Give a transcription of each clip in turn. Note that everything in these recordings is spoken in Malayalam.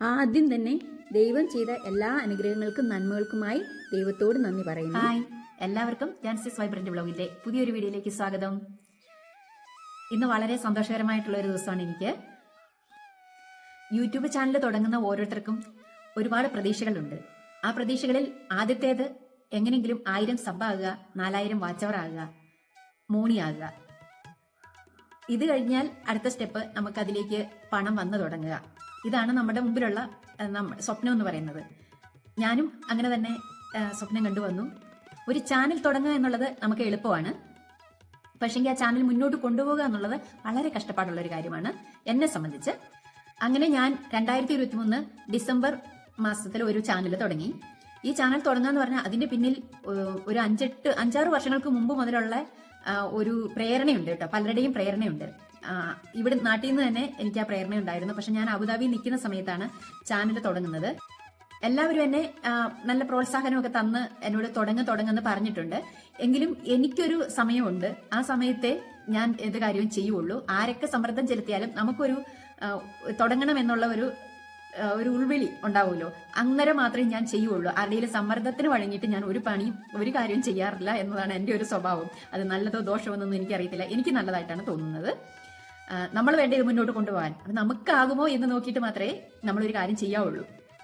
ആദ്യം തന്നെ ദൈവം ചെയ്ത എല്ലാ അനുഗ്രഹങ്ങൾക്കും നന്മകൾക്കുമായി ദൈവത്തോട് നന്ദി പറയുന്നു. ഹായ്, എല്ലാവർക്കും ജാൻസിസ് വൈബ്രന്റ് ബ്ലോഗിന്റെ പുതിയൊരു വീഡിയോയിലേക്ക് സ്വാഗതം. ഇന്ന് വളരെ സന്തോഷകരമായിട്ടുള്ള ഒരു ദിവസമാണ് എനിക്ക്. യൂട്യൂബ് ചാനൽ തുടങ്ങുന്ന ഓരോരുത്തർക്കും ഒരുപാട് പ്രതീക്ഷകളുണ്ട്. ആ പ്രതീക്ഷകളിൽ ആദ്യത്തേത് എങ്ങനെയെങ്കിലും 1000 സബ് ആകുക, 4000 വാച്ചവർ ആകുക, മോണിയാകുക. ഇത് കഴിഞ്ഞാൽ അടുത്ത സ്റ്റെപ്പ് നമുക്ക് അതിലേക്ക് പണം വന്നു തുടങ്ങുക. ഇതാണ് നമ്മുടെ മുമ്പിലുള്ള സ്വപ്നം എന്ന് പറയുന്നത്. ഞാനും അങ്ങനെ തന്നെ സ്വപ്നം കണ്ടുവന്നു. ഒരു ചാനൽ തുടങ്ങുക എന്നുള്ളത് നമുക്ക് എളുപ്പമാണ്, പക്ഷെങ്കിൽ ആ ചാനൽ മുന്നോട്ട് കൊണ്ടുപോകുക എന്നുള്ളത് വളരെ കഷ്ടപ്പാടുള്ള ഒരു കാര്യമാണ് എന്നെ സംബന്ധിച്ച്. അങ്ങനെ ഞാൻ 2023 ഡിസംബർ മാസത്തിൽ ഒരു ചാനൽ തുടങ്ങി. ഈ ചാനൽ തുടങ്ങുക എന്ന് പറഞ്ഞാൽ അതിന്റെ പിന്നിൽ ഒരു 5-6 വർഷങ്ങൾക്ക് മുമ്പ് മുതലുള്ള ഒരു പ്രേരണയുണ്ട് കേട്ടോ. പലരുടെയും പ്രേരണയുണ്ട്. ഇവിടെ നാട്ടിൽ നിന്ന് തന്നെ എനിക്ക് ആ പ്രേരണ ഉണ്ടായിരുന്നു. പക്ഷെ ഞാൻ അബുദാബി നിൽക്കുന്ന സമയത്താണ് ചാനൽ തുടങ്ങുന്നത്. എല്ലാവരും എന്നെ നല്ല പ്രോത്സാഹനമൊക്കെ തന്ന് എന്നോട് തുടങ്ങുന്ന് പറഞ്ഞിട്ടുണ്ട്. എങ്കിലും എനിക്കൊരു സമയമുണ്ട്. ആ സമയത്തെ ഞാൻ എന്ത് കാര്യവും ചെയ്യുള്ളൂ. ആരൊക്കെ സമ്മർദ്ദം ചെലുത്തിയാലും നമുക്കൊരു തുടങ്ങണം എന്നുള്ള ഒരു ഉൾവിളി ഉണ്ടാവുമല്ലോ, അന്നേരം മാത്രമേ ഞാൻ ചെയ്യുള്ളൂ. ആരുടെയും സമ്മർദ്ദത്തിന് വഴങ്ങിയിട്ട് ഞാൻ ഒരു കാര്യവും ചെയ്യാറില്ല എന്നതാണ് എൻ്റെ ഒരു സ്വഭാവം. അത് നല്ലതോ ദോഷമോ എന്നൊന്നും എനിക്കറിയത്തില്ല. എനിക്ക് നല്ലതായിട്ടാണ് തോന്നുന്നത്. നമ്മൾ വേണ്ട ഇത് മുന്നോട്ട് കൊണ്ടുപോകാൻ. അപ്പം നമുക്കാകുമോ എന്ന് നോക്കിയിട്ട് മാത്രമേ നമ്മളൊരു കാര്യം ചെയ്യാവുള്ളൂ.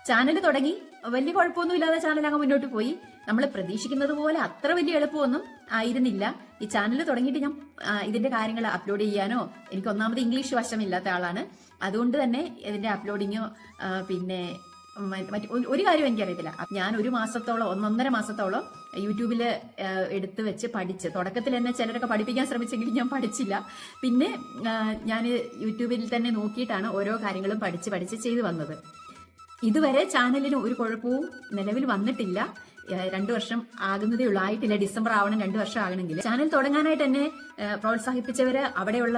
ചാനൽ തുടങ്ങി വലിയ കുഴപ്പമൊന്നുമില്ലാതെ ചാനൽ അങ്ങ് മുന്നോട്ട് പോയി. നമ്മൾ പ്രതീക്ഷിക്കുന്നത് പോലെ അത്ര വലിയ എളുപ്പമൊന്നും ആയിരുന്നില്ല. ഈ ചാനൽ തുടങ്ങിയിട്ട് ഞാൻ ഇതിന്റെ കാര്യങ്ങൾ അപ്ലോഡ് ചെയ്യാനോ, എനിക്ക് ഒന്നാമത് ഇംഗ്ലീഷ് വശമില്ലാത്ത ആളാണ്. അതുകൊണ്ട് തന്നെ ഇതിന്റെ അപ്ലോഡിങ്ങോ പിന്നെ ഒരു കാര്യം എനിക്കറിയത്തില്ല. ഞാൻ 1 മാസത്തോളം 1.5 മാസത്തോളം യൂട്യൂബിൽ എടുത്ത് വെച്ച് പഠിച്ച്. തുടക്കത്തിൽ എന്നെ ചിലരൊക്കെ പഠിപ്പിക്കാൻ ശ്രമിച്ചെങ്കിലും ഞാൻ പഠിച്ചില്ല. പിന്നെ ഞാൻ യൂട്യൂബിൽ തന്നെ നോക്കിയിട്ടാണ് ഓരോ കാര്യങ്ങളും പഠിച്ച് ചെയ്തു വന്നത്. ഇതുവരെ ചാനലിന് ഒരു കുഴപ്പവും നിലവിൽ വന്നിട്ടില്ല. 2 വർഷം ആകുന്നതേ ഉള്ളൂ, ആയിട്ടില്ല. ഡിസംബർ ആവണം 2 വർഷം ആകണമെങ്കിൽ. ചാനൽ തുടങ്ങാനായിട്ട് എന്നെ പ്രോത്സാഹിപ്പിച്ചവര് അവിടെയുള്ള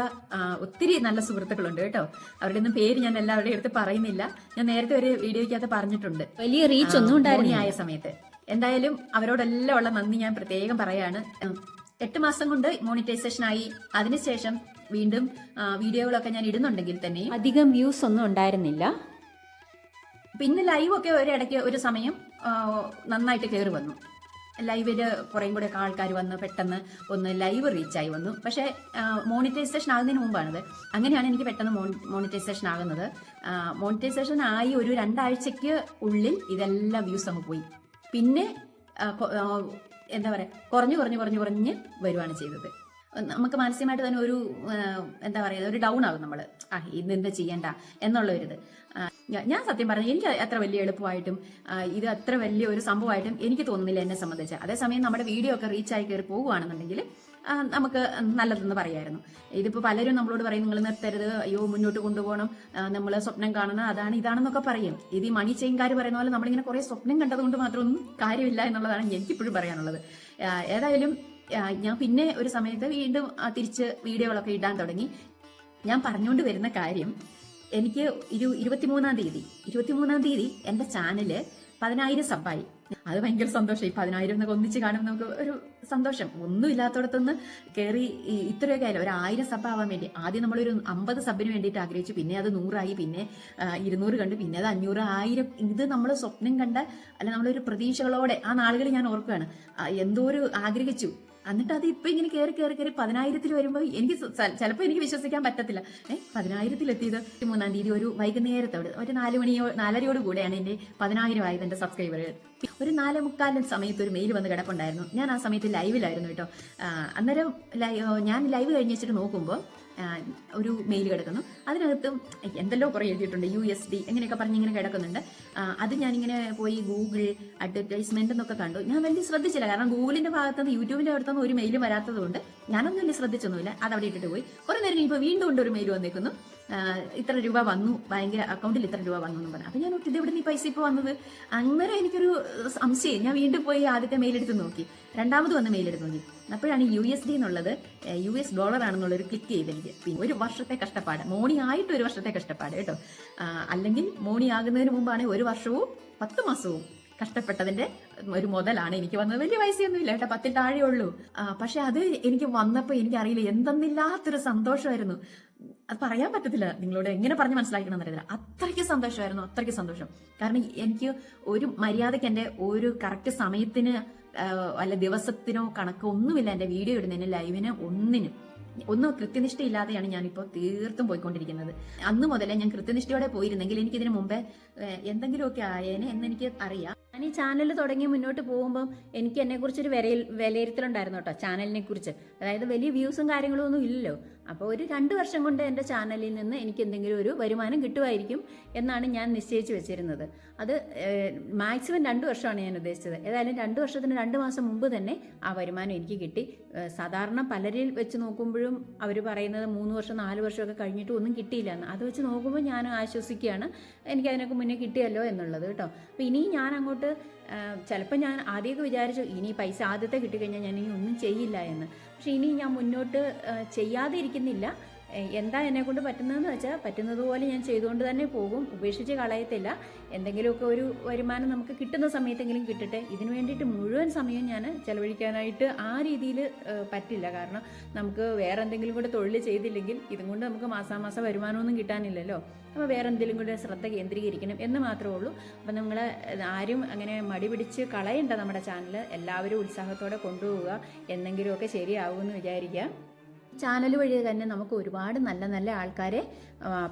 ഒത്തിരി നല്ല സുഹൃത്തുക്കളുണ്ട് കേട്ടോ. അവരുടെ ഒന്നും പേര് ഞാൻ എല്ലാവരുടെയും അടുത്ത് പറയുന്നില്ല. ഞാൻ നേരത്തെ ഒരു വീഡിയോയ്ക്കകത്ത് പറഞ്ഞിട്ടുണ്ട്, വലിയ റീച്ച് ഒന്നും ഉണ്ടായിരുന്നില്ല ആയ സമയത്ത്. എന്തായാലും അവരോടെല്ലാം ഉള്ള നന്ദി ഞാൻ പ്രത്യേകം പറയാണ്. 8 മാസം കൊണ്ട് മോണിറ്റൈസേഷൻ ആയി. അതിനുശേഷം വീണ്ടും വീഡിയോകളൊക്കെ ഞാൻ ഇടുന്നുണ്ടെങ്കിൽ തന്നെ അധികം വ്യൂസ് ഒന്നും ഉണ്ടായിരുന്നില്ല. പിന്നെ ലൈവൊക്കെ ഒരിടയ്ക്ക് ഒരു സമയം നന്നായിട്ട് കയറി വന്നു. ലൈവില് കുറേ കൂടെ ഒക്കെ ആൾക്കാർ വന്ന് പെട്ടെന്ന് ഒന്ന് ലൈവ് റീച്ചായി വന്നു. പക്ഷേ മോണിറ്റൈസേഷൻ ആകുന്നതിന് മുമ്പാണത്. അങ്ങനെയാണ് എനിക്ക് പെട്ടെന്ന് മോണിറ്റൈസേഷൻ ആകുന്നത്. മോണിറ്റൈസേഷൻ ആയി ഒരു 2 ആഴ്ചയ്ക്ക് ഉള്ളിൽ ഇതെല്ലാം വ്യൂസ് അങ്ങ് പോയി. പിന്നെ എന്താ പറയുക, കുറഞ്ഞ് വരുവാണ് ചെയ്തത്. നമുക്ക് മാനസികമായിട്ട് തന്നെ ഒരു എന്താ പറയുക, ഒരു ഡൗൺ ആകും നമ്മൾ. ഇതെന്താ ചെയ്യണ്ട എന്നുള്ള ഒരിത്. ഞാൻ സത്യം പറഞ്ഞു, എനിക്ക് അത്ര വലിയ എളുപ്പമായിട്ടും ഇത് അത്ര വലിയ ഒരു സംഭവമായിട്ടും എനിക്ക് തോന്നുന്നില്ല എന്നെ സംബന്ധിച്ച്. അതേസമയം നമ്മുടെ വീഡിയോ ഒക്കെ റീച്ചായി കയറി പോകുകയാണെന്നുണ്ടെങ്കിൽ നമുക്ക് നല്ലതെന്ന് പറയായിരുന്നു. ഇതിപ്പോൾ പലരും നമ്മളോട് പറയും, നിങ്ങൾ നിർത്തരുത്, അയ്യോ മുന്നോട്ട് കൊണ്ടുപോകണം, നമ്മൾ സ്വപ്നം കാണണം, അതാണ് ഇതാണെന്നൊക്കെ പറയും. ഇത് ഈ മണി ചെയിൻകാർ പറയുന്ന പോലെ നമ്മളിങ്ങനെ കുറേ സ്വപ്നം കണ്ടതുകൊണ്ട് മാത്രമൊന്നും കാര്യമില്ല എന്നുള്ളതാണ് എനിക്കിപ്പോഴും പറയാനുള്ളത്. ഏതായാലും ഞാൻ പിന്നെ ഒരു സമയത്ത് വീണ്ടും തിരിച്ച് വീഡിയോകളൊക്കെ ഇടാൻ തുടങ്ങി. ഞാൻ പറഞ്ഞുകൊണ്ട് വരുന്ന കാര്യം, എനിക്ക് 23-ാം തീയതി എൻ്റെ ചാനല് 10,000 സബ്ബായി. അത് ഭയങ്കര സന്തോഷം. ഈ 10,000 എന്നൊക്കെ ഒന്നിച്ച് കാണുമ്പോൾ നമുക്ക് ഒരു സന്തോഷം. ഒന്നും ഇല്ലാത്തടത്തുനിന്ന് കയറി ഇത്രയൊക്കെ ആയാലും ഒരു 1000 സബ് ആവാൻ വേണ്ടി ആദ്യം നമ്മളൊരു 50 സബിന് വേണ്ടിയിട്ട് ആഗ്രഹിച്ചു. പിന്നെ അത് 100 ആയി, പിന്നെ 200 കണ്ടു, പിന്നെ അത് 500, 1000. ഇത് നമ്മൾ സ്വപ്നം കണ്ട, അല്ല നമ്മളൊരു പ്രതീക്ഷകളോടെ ആ നാളുകൾ ഞാൻ ഓർക്കുകയാണ്. എന്തോ ഒരു ആഗ്രഹിച്ചു. എന്നിട്ട് അത് ഇപ്പൊ ഇങ്ങനെ കയറി 10,000-ൽ വരുമ്പോൾ എനിക്ക് ചിലപ്പോൾ എനിക്ക് വിശ്വസിക്കാൻ പറ്റത്തില്ല. 10,000-ൽ എത്തിയത് 3-ാം തീയതി ഒരു വൈകുന്നേരത്തോട് ഒരു 4:30 കൂടെയാണ് എന്റെ 10,000 ആയത് എന്റെ സബ്സ്ക്രൈബറുകൾ. ഒരു 4:45 സമയത്ത് ഒരു മെയിൽ വന്ന് കിടപ്പുണ്ടായിരുന്നു. ഞാൻ ആ സമയത്ത് ലൈവിലായിരുന്നു കേട്ടോ. അന്നേരം ഞാൻ ലൈവ് കഴിഞ്ഞിട്ട് നോക്കുമ്പോൾ ഒരു മെയിൽ കിടക്കുന്നു. അതിനകത്തും എന്തെല്ലോ കുറേ എഴുതിയിട്ടുണ്ട്, USD എങ്ങനെയൊക്കെ പറഞ്ഞ് ഇങ്ങനെ കിടക്കുന്നുണ്ട്. അത് ഞാനിങ്ങനെ പോയി ഗൂഗിൾ അഡ്വർടൈസ്മെന്റ് എന്നൊക്കെ കണ്ടു. ഞാൻ വലിയ ശ്രദ്ധിച്ചില്ല, കാരണം ഗൂഗിളിന്റെ ഭാഗത്തുനിന്ന് യൂട്യൂബിന്റെ അടുത്തുനിന്ന് ഒരു മെയിലും വരാത്തത് കൊണ്ട് ഞാനൊന്നും വലിയ ശ്രദ്ധിച്ചൊന്നുമില്ല. അത് അവിടെ ഇട്ടിട്ട് പോയി. കുറെ നേരം കഴിയുമ്പോൾ വീണ്ടും കൊണ്ട് ഒരു മെയിൽ വന്നേക്കുന്നു, ഇത്ര രൂപ വന്നു, ഭയങ്കര അക്കൗണ്ടിൽ ഇത്ര രൂപ വന്നു എന്ന് പറഞ്ഞു. അപ്പൊ ഞാൻ ഇത് എവിടെ നിന്ന് പൈസ ഇപ്പോൾ വന്നത്? അന്നേരം എനിക്കൊരു സംശയം. ഞാൻ വീണ്ടും പോയി ആദ്യത്തെ മെയിൽ എടുത്ത് നോക്കി, രണ്ടാമത് വന്ന് മെയിൽ എടുത്ത് നോക്കി. അപ്പോഴാണ് USD എന്നുള്ളത് US ഡോളർ ആണെന്നുള്ളൊരു ക്ലിക്ക് ചെയ്ത് എനിക്ക്. പിന്നെ 1 വർഷത്തെ കഷ്ടപ്പാട്, മോണി ആയിട്ട് 1 വർഷത്തെ കഷ്ടപ്പാട് കേട്ടോ. അല്ലെങ്കിൽ മോണി ആകുന്നതിന് മുമ്പാണ് 1 വർഷവും 10 മാസവും കഷ്ടപ്പെട്ടതിന്റെ ഒരു മുതലാണ് എനിക്ക് വന്നത്. വലിയ പൈസയൊന്നും ഇല്ല കേട്ടോ, 10 താഴെ ഉള്ളൂ. പക്ഷെ അത് എനിക്ക് വന്നപ്പോൾ എനിക്കറിയില്ല, എന്തെന്നില്ലാത്തൊരു സന്തോഷമായിരുന്നു. അത് പറയാൻ പറ്റത്തില്ല, നിങ്ങളോട് എങ്ങനെ പറഞ്ഞ് മനസ്സിലാക്കണം എന്നറിയില്ല. അത്രയ്ക്ക് സന്തോഷമായിരുന്നു, അത്രയ്ക്ക് സന്തോഷം. കാരണം എനിക്ക് ഒരു മര്യാദയ്ക്ക് എൻ്റെ ഒരു കറക്റ്റ് സമയത്തിന് അല്ല ദിവസത്തിനോ കണക്കോ ഒന്നുമില്ല എൻ്റെ വീഡിയോ ഇടുന്നതിന്, ലൈവിന്, ഒന്നും കൃത്യനിഷ്ഠയില്ലാതെയാണ് ഞാനിപ്പോൾ തീർത്തും പോയിക്കൊണ്ടിരിക്കുന്നത്. അന്ന് മുതലേ ഞാൻ കൃത്യനിഷ്ഠയോടെ പോയിരുന്നെങ്കിൽ എനിക്കിതിന് മുമ്പേ എന്തെങ്കിലുമൊക്കെ ആയേനെ എന്നെനിക്ക് അറിയാം. ഞാൻ ഈ ചാനൽ തുടങ്ങി മുന്നോട്ട് പോകുമ്പം എനിക്ക് എന്നെക്കുറിച്ചൊരു വിലയിരുത്തലുണ്ടായിരുന്നു കേട്ടോ, ചാനലിനെ കുറിച്ച്. അതായത് വലിയ വ്യൂസും കാര്യങ്ങളും ഒന്നും ഇല്ലല്ലോ. അപ്പോൾ ഒരു 2 വർഷം കൊണ്ട് എൻ്റെ ചാനലിൽ നിന്ന് എനിക്ക് എന്തെങ്കിലും ഒരു വരുമാനം കിട്ടുമായിരിക്കും എന്നാണ് ഞാൻ നിശ്ചയിച്ച് വെച്ചിരുന്നത്. അത് മാക്സിമം 2 വർഷമാണ് ഞാൻ ഉദ്ദേശിച്ചത്. ഏതായാലും 2 വർഷത്തിന് 2 മാസം മുമ്പ് തന്നെ ആ വരുമാനം എനിക്ക് കിട്ടി. സാധാരണ പലരിൽ വെച്ച് നോക്കുമ്പോഴും അവർ പറയുന്നത് 3 വർഷം 4 വർഷമൊക്കെ കഴിഞ്ഞിട്ട് ഒന്നും കിട്ടിയില്ല എന്ന്. അത് വെച്ച് നോക്കുമ്പോൾ ഞാൻ ആശ്വസിക്കുകയാണ്, എനിക്കതിനൊക്കെ മുന്നേ കിട്ടിയല്ലോ എന്നുള്ളത് കേട്ടോ. അപ്പോൾ ഇനി ഞാൻ അങ്ങോട്ട് ചിലപ്പോൾ ഞാൻ ആദ്യമൊക്കെ വിചാരിച്ചു ഇനി പൈസ ആദ്യത്തെ കിട്ടിക്കഴിഞ്ഞാൽ ഞാൻ ഇനി ഒന്നും ചെയ്യില്ല എന്ന്. പക്ഷെ ഇനി ഞാൻ മുന്നോട്ട് ചെയ്യാതെ ഇരിക്കുന്നില്ല. എന്താ എന്നെക്കൊണ്ട് പറ്റുന്നതെന്ന് വെച്ചാൽ പറ്റുന്നത് പോലെ ഞാൻ ചെയ്തുകൊണ്ട് തന്നെ പോകും, ഉപേക്ഷിച്ച് കളയത്തില്ല. എന്തെങ്കിലുമൊക്കെ ഒരു വരുമാനം നമുക്ക് കിട്ടുന്ന സമയത്തെങ്കിലും കിട്ടട്ടെ. ഇതിനു വേണ്ടിയിട്ട് മുഴുവൻ സമയം ഞാൻ ചെലവഴിക്കാനായിട്ട് ആ രീതിയിൽ പറ്റില്ല. കാരണം നമുക്ക് വേറെ എന്തെങ്കിലും കൂടെ തൊഴിൽ ചെയ്തില്ലെങ്കിൽ ഇതും കൊണ്ട് നമുക്ക് മാസാമാസം വരുമാനമൊന്നും കിട്ടാനില്ലല്ലോ. അപ്പോൾ വേറെ എന്തെങ്കിലും കൂടെ ശ്രദ്ധ കേന്ദ്രീകരിക്കണം എന്ന് മാത്രമേ ഉള്ളൂ. അപ്പം നിങ്ങൾ ആരും അങ്ങനെ മടി പിടിച്ച് കളയണ്ട നമ്മുടെ ചാനൽ. എല്ലാവരും ഉത്സാഹത്തോടെ കൊണ്ടുപോവുക, എന്തെങ്കിലുമൊക്കെ ശരിയാവുമെന്ന് വിചാരിക്കുക. ചാനൽ വഴി തന്നെ നമുക്ക് ഒരുപാട് നല്ല നല്ല ആൾക്കാരെ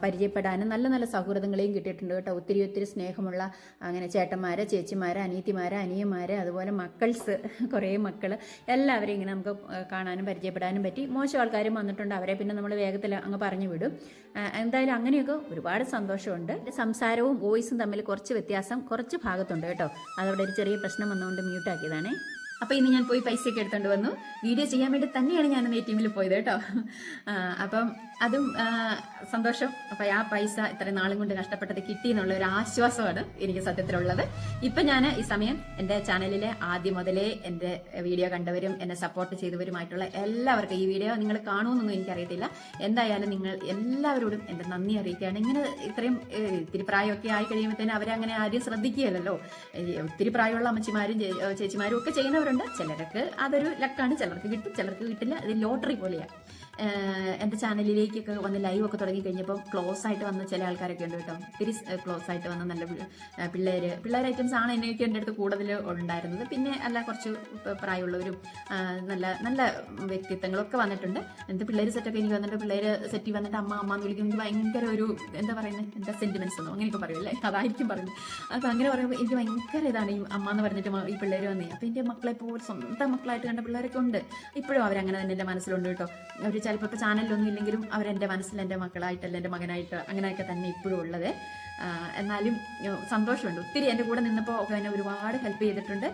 പരിചയപ്പെടാനും നല്ല നല്ല സൗഹൃദങ്ങളെയും കിട്ടിയിട്ടുണ്ട് കേട്ടോ. ഒത്തിരി സ്നേഹമുള്ള അങ്ങനെ ചേട്ടന്മാരെ, ചേച്ചിമാരെ, അനിയത്തിമാരെ, അനിയന്മാരെ, അതുപോലെ മക്കൾസ്, കുറേ മക്കൾ, എല്ലാവരെയും ഇങ്ങനെ നമുക്ക് കാണാനും പരിചയപ്പെടാനും പറ്റി. മോശം ആൾക്കാരും വന്നിട്ടുണ്ട്, അവരെ പിന്നെ നമ്മൾ വേഗത്തിൽ അങ്ങ് പറഞ്ഞു വിടും. എന്തായാലും അങ്ങനെയൊക്കെ ഒരുപാട് സന്തോഷമുണ്ട്. സംസാരവും വോയിസും തമ്മിൽ കുറച്ച് വ്യത്യാസം കുറച്ച് ഭാഗത്തുണ്ട് കേട്ടോ. അതവിടെ ഒരു ചെറിയ പ്രശ്നം വന്നുകൊണ്ട് മ്യൂട്ടാക്കിയതാണേ. അപ്പോൾ ഇന്ന് ഞാൻ പോയി പൈസയൊക്കെ എടുത്തുകൊണ്ട് വന്നു. വീഡിയോ ചെയ്യാൻ വേണ്ടി തന്നെയാണ് ഞാൻ ATM പോയത് കേട്ടോ. അപ്പം അതും സന്തോഷം. അപ്പം ആ പൈസ ഇത്രയും നാളും കൊണ്ട് കഷ്ടപ്പെട്ടത് കിട്ടി എന്നുള്ള ഒരു ആശ്വാസമാണ് എനിക്ക് സത്യത്തിലുള്ളത്. ഇപ്പം ഞാൻ ഈ സമയം എൻ്റെ ചാനലിലെ ആദ്യം മുതലേ എൻ്റെ വീഡിയോ കണ്ടവരും എന്നെ സപ്പോർട്ട് ചെയ്തവരുമായിട്ടുള്ള എല്ലാവർക്കും, ഈ വീഡിയോ നിങ്ങൾ കാണുമെന്നൊന്നും എനിക്കറിയത്തില്ല, എന്തായാലും നിങ്ങൾ എല്ലാവരോടും എൻ്റെ നന്ദി അറിയിക്കുകയാണ്. ഇങ്ങനെ ഇത്രയും ഇത്തിരി പ്രായമൊക്കെ ആയി കഴിയുമ്പോഴത്തേനും അവരങ്ങനെ ആരും ശ്രദ്ധിക്കുകയല്ലോ. ഒത്തിരി പ്രായമുള്ള അമ്മച്ചിമാരും ചേച്ചിമാരും ഒക്കെ ചെയ്യുന്നവരുണ്ട്. ചിലർക്ക് അതൊരു ലക്കാണ്, ചിലർക്ക് കിട്ടും, ചിലർക്ക് കിട്ടില്ല. ഇത് ലോട്ടറി പോലെയാണ്. എൻ്റെ ചാനലിലേക്കൊക്കെ വന്ന് ലൈവ് ഒക്കെ തുടങ്ങി കഴിഞ്ഞപ്പോൾ ക്ലോസ് ആയിട്ട് വന്ന ചില ആൾക്കാരൊക്കെ ഉണ്ട് കേട്ടോ. ഒത്തിരി ക്ലോസ് ആയിട്ട് വന്ന നല്ല പിള്ളേർ ഐറ്റംസ് ആണ് എന്നൊക്കെ എൻ്റെ അടുത്ത് കൂടുതൽ ഉണ്ടായിരുന്നത്. പിന്നെ അല്ല കുറച്ച് പ്രായമുള്ളവരും നല്ല നല്ല വ്യക്തിത്വങ്ങളൊക്കെ വന്നിട്ടുണ്ട്. എൻ്റെ പിള്ളേർ സെറ്റൊക്കെ എനിക്ക് വന്നിട്ട്, പിള്ളേർ സെറ്റിൽ വന്നിട്ട് അമ്മ എന്ന് വിളിക്കുമ്പോൾ എനിക്ക് ഭയങ്കര ഒരു എന്താ പറയുന്നത്, എൻ്റെ സെൻറ്റിമെൻറ്റ്സ് ഒന്നും അങ്ങനെയൊക്കെ പറയുമല്ലേ, അതായിരിക്കും പറയുന്നത്. അപ്പോൾ അങ്ങനെ പറയുമ്പോൾ എനിക്ക് ഭയങ്കര ഇതാണ് ഈ അമ്മ എന്ന് പറഞ്ഞിട്ട് ഈ പിള്ളേർ വന്നേ. അപ്പോൾ എൻ്റെ മക്കളെ പോലെ സ്വന്തം മക്കളായിട്ട് കണ്ട പിള്ളേരൊക്കെ ഉണ്ട്. ഇപ്പോഴും അവരങ്ങനെ തന്നെ എൻ്റെ മനസ്സിലുണ്ട് കേട്ടോ. അവർ ചിലപ്പോൾ ഇപ്പോൾ ചാനലിലൊന്നും ഇല്ലെങ്കിലും അവരെൻ്റെ മനസ്സിൽ എൻ്റെ മക്കളായിട്ടല്ല, എൻ്റെ മകനായിട്ട് അങ്ങനെയൊക്കെ തന്നെ ഇപ്പോഴും ഉള്ളത്. എന്നാലും സന്തോഷമുണ്ട്. ഒത്തിരി എൻ്റെ കൂടെ നിന്നപ്പോൾ ഒക്കെ എന്നെ ഒരുപാട് ഹെൽപ്പ് ചെയ്തിട്ടുണ്ട്.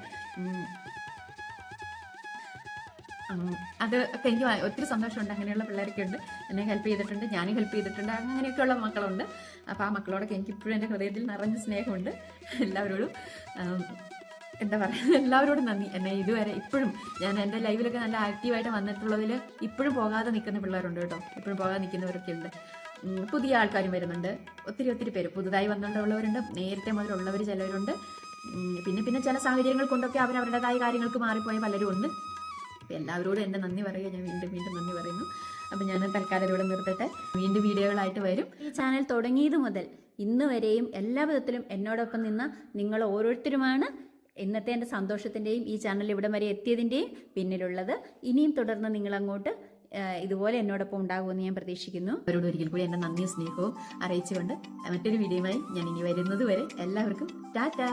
അത് ഒക്കെ എനിക്ക് ഒത്തിരി സന്തോഷമുണ്ട്. അങ്ങനെയുള്ള പിള്ളേരൊക്കെ ഉണ്ട്, എന്നെ ഹെൽപ്പ് ചെയ്തിട്ടുണ്ട്, ഞാനും ഹെൽപ്പ് ചെയ്തിട്ടുണ്ട്. അങ്ങനെയൊക്കെയുള്ള മക്കളുണ്ട്. അപ്പോൾ ആ മക്കളോടൊക്കെ എനിക്കിപ്പോഴും എൻ്റെ ഹൃദയത്തിൽ നിറഞ്ഞ സ്നേഹമുണ്ട്. എല്ലാവരോടും എന്താ പറയുക, എല്ലാവരോടും നന്ദി. എന്നെ ഇതുവരെ ഇപ്പോഴും ഞാൻ എൻ്റെ ലൈവിലൊക്കെ നല്ല ആക്റ്റീവായിട്ട് വന്നിട്ടുള്ളതിൽ ഇപ്പോഴും പോകാതെ നിൽക്കുന്ന പിള്ളേരുണ്ട് കേട്ടോ. ഇപ്പോഴും പോകാതെ നിൽക്കുന്നവരൊക്കെ ഉണ്ട്. പുതിയ ആൾക്കാരും വരുന്നുണ്ട്. ഒത്തിരി പേര് പുതുതായി വന്നുകൊണ്ടുള്ളവരുണ്ട്, നേരത്തെ മുതലുള്ളവർ ചിലവരുണ്ട്. പിന്നെ ചില സാഹചര്യങ്ങൾ കൊണ്ടൊക്കെ അവരവരുടേതായ കാര്യങ്ങൾക്ക് മാറിപ്പോയ പലരും ഉണ്ട്. അപ്പോൾ എല്ലാവരോടും എൻ്റെ നന്ദി പറയുക. ഞാൻ വീണ്ടും നന്ദി പറയുന്നു. അപ്പം ഞാൻ തൽക്കാലം ഇവിടെ നിർത്തട്ടെ. വീണ്ടും വീഡിയോകളായിട്ട് വരും. ഈ ചാനൽ തുടങ്ങിയത് മുതൽ ഇന്ന് വരെയും എല്ലാ വിധത്തിലും എന്നോടൊപ്പം നിന്ന നിങ്ങൾ ഓരോരുത്തരുമാണ് ഇന്നത്തെ എൻ്റെ സന്തോഷത്തിൻ്റെയും ഈ ചാനൽ ഇവിടം വരെ എത്തിയതിൻ്റെയും പിന്നിലുള്ളത്. ഇനിയും തുടർന്ന് നിങ്ങളങ്ങോട്ട് ഇതുപോലെ എന്നോടൊപ്പം ഉണ്ടാകുമെന്ന് ഞാൻ പ്രതീക്ഷിക്കുന്നു. അവരോട് ഒരിക്കൽ കൂടി എൻ്റെ നന്ദിയും സ്നേഹവും അറിയിച്ചുകൊണ്ട് മറ്റൊരു വീഡിയോയുമായി ഞാൻ ഇനി വരുന്നത് വരെ എല്ലാവർക്കും ടാറ്റാ.